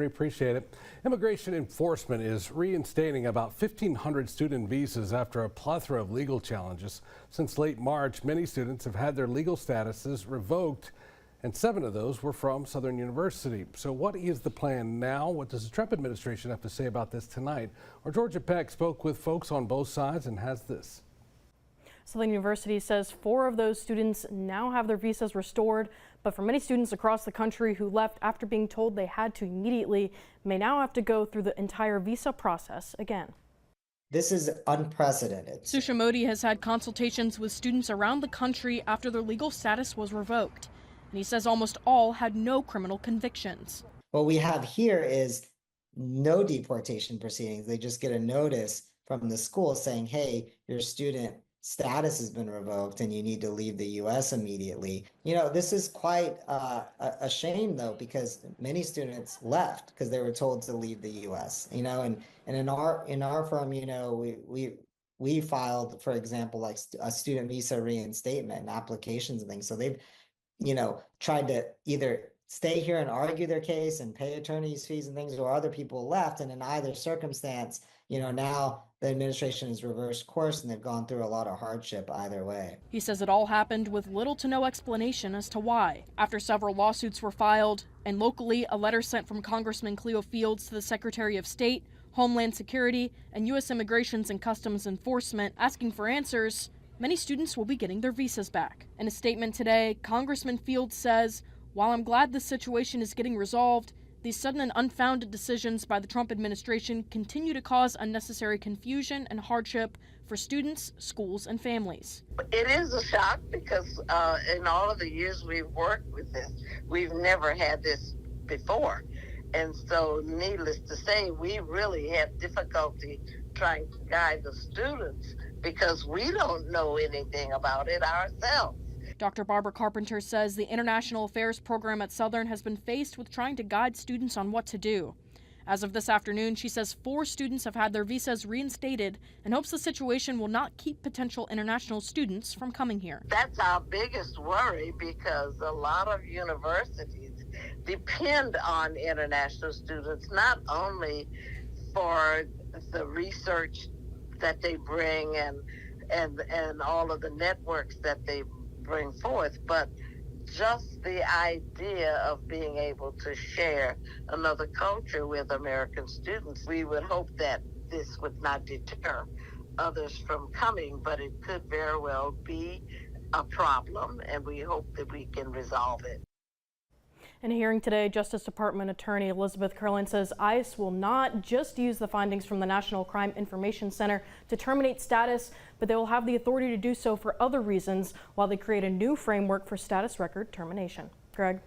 We appreciate it. Immigration enforcement is reinstating about 1,500 student visas after a plethora of legal challenges. Since late March, many students have had their legal statuses revoked, and 7 of those were from Southern University. So what is the plan now? What does the Trump administration have to say about this tonight? Our Georgia Peck spoke with folks on both sides and has this. Southern University says 4 of those students now have their visas restored, but for many students across the country who left after being told they had to immediately may now have to go through the entire visa process again. This is unprecedented. Susha Modi has had consultations with students around the country after their legal status was revoked, and he says almost all had no criminal convictions. What we have here is no deportation proceedings. They just get a notice from the school saying, hey, your student status has been revoked and you need to leave the U.S. immediately. You know, this is quite a shame, though, because many students left because they were told to leave the U.S. You know, and in our firm, you know, we filed, for example, like a student visa reinstatement and applications and things. So they've, you know, tried to either stay here and argue their case and pay attorneys' fees and things, or other people left. And in either circumstance, you know, now the administration has reversed course and they've gone through a lot of hardship either way. He says it all happened with little to no explanation as to why. After several lawsuits were filed and locally a letter sent from Congressman Cleo Fields to the Secretary of State, Homeland Security, and U.S. Immigrations and Customs Enforcement asking for answers, many students will be getting their visas back. In a statement today, Congressman Fields says, "While I'm glad this situation is getting resolved, these sudden and unfounded decisions by the Trump administration continue to cause unnecessary confusion and hardship for students, schools, and families." It is a shock because in all of the years we've worked with this, we've never had this before. And so needless to say, we really have difficulty trying to guide the students because we don't know anything about it ourselves. Dr. Barbara Carpenter says the International Affairs program at Southern has been faced with trying to guide students on what to do. As of this afternoon, she says 4 students have had their visas reinstated and hopes the situation will not keep potential international students from coming here. That's our biggest worry because a lot of universities depend on international students, not only for the research that they bring and all of the networks that they bring forth, but just the idea of being able to share another culture with American students. We would hope that this would not deter others from coming, but it could very well be a problem, and we hope that we can resolve it. In a hearing today, Justice Department Attorney Elizabeth Curlin says ICE will not just use the findings from the National Crime Information Center to terminate status, but they will have the authority to do so for other reasons while they create a new framework for status record termination. Greg.